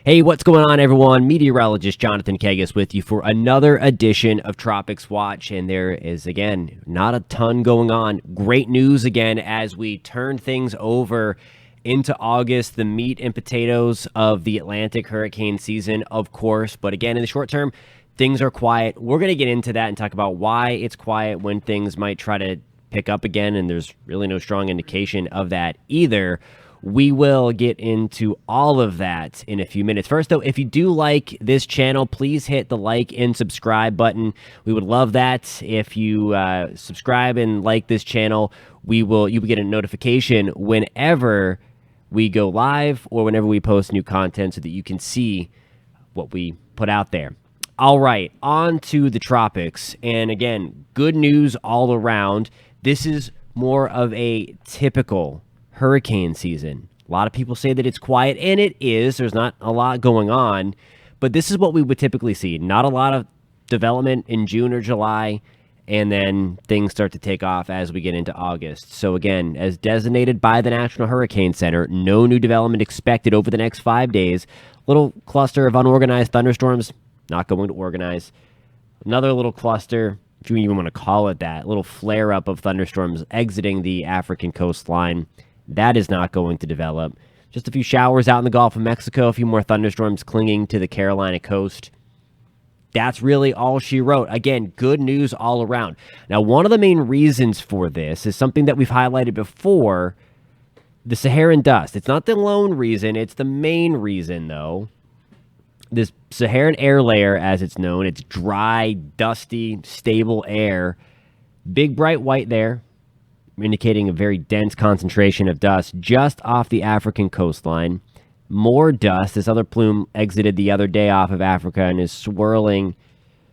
Hey, what's going on, everyone? Meteorologist Jonathan Kegas with you for another edition of Tropics Watch. And there is, again, not a ton going on. Great news again as we turn things over into August, the meat and potatoes of the Atlantic hurricane season, of course. But again, in the short term, things are quiet. We're going to get into that and talk about why it's quiet when things might try to pick up again. And there's really no strong indication of that either. We will get into all of that in a few minutes. First, though, if you do like this channel, please hit the like and subscribe button. We would love that. If you subscribe and like this channel, you will get a notification whenever we go live or whenever we post new content so that you can see what we put out there. All right, on to the tropics. And again, good news all around. This is more of a typical hurricane season. A lot of people say that it's quiet, and it is. There's not a lot going on, but this is what we would typically see. Not a lot of development in June or July, and then things start to take off as we get into August. So again, as designated by the National Hurricane Center, no new development expected over the next 5 days. Little cluster of unorganized thunderstorms, not going to organize. Another little cluster, if you even want to call it that, little flare-up of thunderstorms exiting the African coastline. That is not going to develop. Just a few showers out in the Gulf of Mexico, a few more thunderstorms clinging to the Carolina coast. That's really all she wrote. Again, good news all around. Now, one of the main reasons for this is something that we've highlighted before, the Saharan dust. It's not the lone reason. It's the main reason, though. This Saharan air layer, as it's known, it's dry, dusty, stable air. Big, bright white there, indicating a very dense concentration of dust just off the African coastline. More dust. This other plume exited the other day off of Africa and is swirling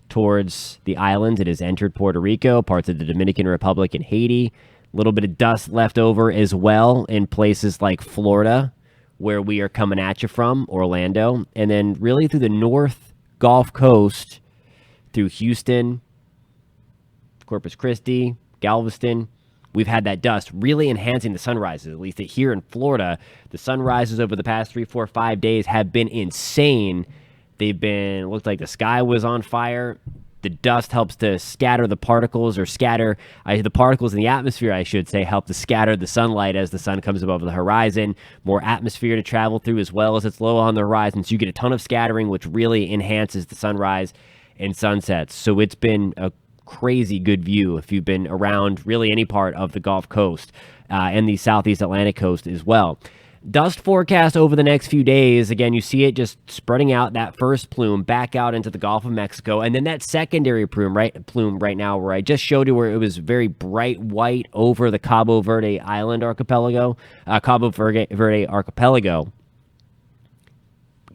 towards the islands. It has entered Puerto Rico, parts of the Dominican Republic, and Haiti. A little bit of dust left over as well in places like Florida, where we are coming at you from, Orlando. And then really through the North Gulf Coast, through Houston, Corpus Christi, Galveston. We've had that dust really enhancing the sunrises, at least here in Florida. The sunrises over the past 3, 4, 5 days have been insane. It looked like the sky was on fire. The dust helps to scatter the particles, or the particles in the atmosphere, I should say, help to scatter the sunlight as the sun comes above the horizon. More atmosphere to travel through as well as it's low on the horizon. So you get a ton of scattering, which really enhances the sunrise and sunsets. So it's been a crazy good view if you've been around really any part of the Gulf Coast and the Southeast Atlantic coast as well. Dust forecast over the next few days. Again, you see it just spreading out, that first plume back out into the Gulf of Mexico, and then that secondary plume right now, where I just showed you where it was very bright white over the Cabo Verde archipelago,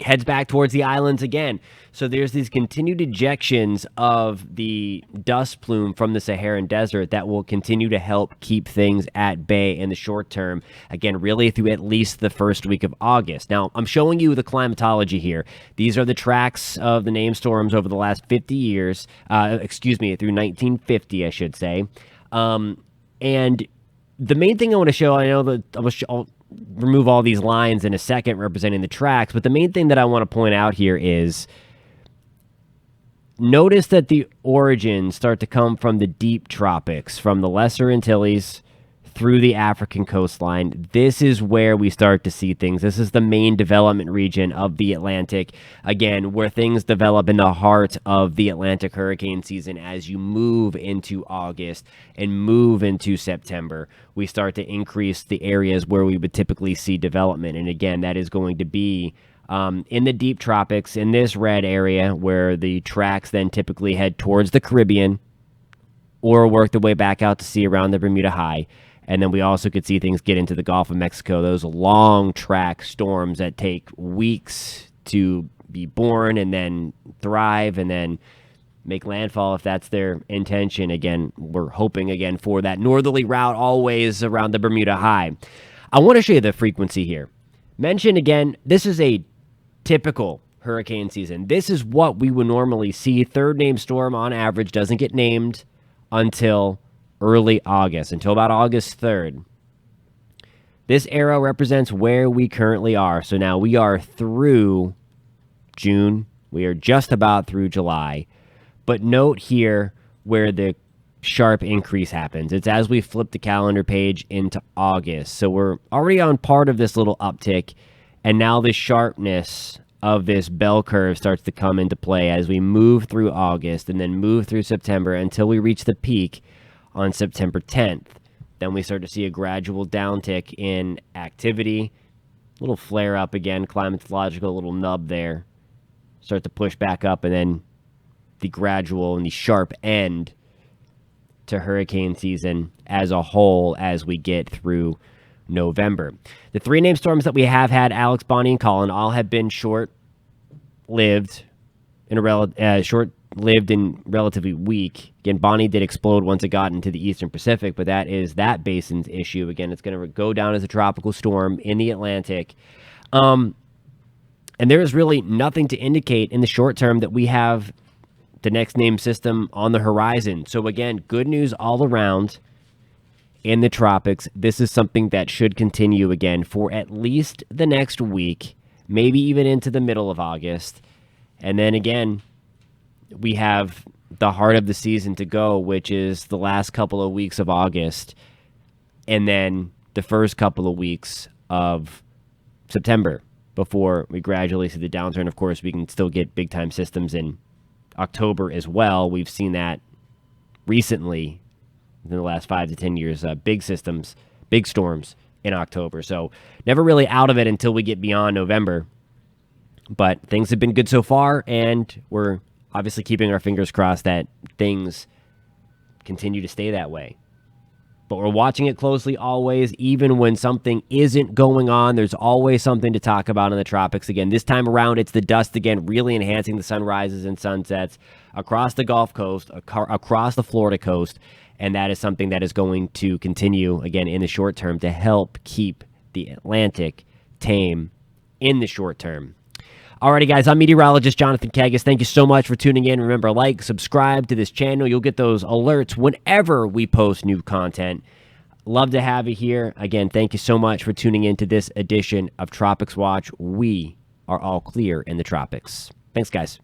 heads back towards the islands again. So there's these continued ejections of the dust plume from the Saharan desert that will continue to help keep things at bay in the short term. Again, really through at least the first week of August. Now, I'm showing you the climatology here. These are the tracks of the named storms over the last 50 years. Through 1950, I should say. And the main thing I want to show, I know that I'll remove all these lines in a second representing the tracks, but the main thing that I want to point out here is notice that the origins start to come from the deep tropics, from the Lesser Antilles through the African coastline. This is where we start to see things. This is the main development region of the Atlantic, again, where things develop in the heart of the Atlantic hurricane season. As you move into August and move into September, we start to increase the areas where we would typically see development. And again, that is going to be in the deep tropics, in this red area where the tracks then typically head towards the Caribbean or work their way back out to sea around the Bermuda High. And then we also could see things get into the Gulf of Mexico, those long track storms that take weeks to be born and then thrive and then make landfall if that's their intention. Again, we're hoping again for that northerly route always around the Bermuda High. I want to show you the frequency here. Mention again, this is a typical hurricane season. This is what we would normally see. Third named storm on average doesn't get named until early August, until about August 3rd. This arrow represents where we currently are. So now we are through June. We are just about through July. But note here where the sharp increase happens. It's as we flip the calendar page into August. So we're already on part of this little uptick, and now the sharpness of this bell curve starts to come into play as we move through August and then move through September until we reach the peak on September 10th. Then we start to see a gradual downtick in activity, a little flare up again, climatological little nub there, start to push back up, and then the gradual and the sharp end to hurricane season as a whole as we get through November. The three named storms that we have had, Alex, Bonnie, and Colin, all have been short-lived and relatively weak. Again, Bonnie did explode once it got into the Eastern Pacific, but that is that basin's issue. Again, it's going to go down as a tropical storm in the Atlantic. And there is really nothing to indicate in the short term that we have the next named system on the horizon. So again, good news all around in the tropics. This is something that should continue again for at least the next week, maybe even into the middle of August. And then again, we have the heart of the season to go, which is the last couple of weeks of August, and then the first couple of weeks of September before we gradually see the downturn. Of course, we can still get big-time systems in October as well. We've seen that recently in the last 5 to 10 years, big systems, big storms in October. So never really out of it until we get beyond November. But things have been good so far, and we're obviously keeping our fingers crossed that things continue to stay that way. But we're watching it closely always, even when something isn't going on. There's always something to talk about in the tropics. Again, this time around, it's the dust again, really enhancing the sunrises and sunsets across the Gulf Coast, across the Florida coast. And that is something that is going to continue, again, in the short term to help keep the Atlantic tame in the short term. Alrighty, guys, I'm meteorologist Jonathan Kagas. Thank you so much for tuning in. Remember, like, subscribe to this channel. You'll get those alerts whenever we post new content. Love to have you here. Again, thank you so much for tuning in to this edition of Tropics Watch. We are all clear in the tropics. Thanks, guys.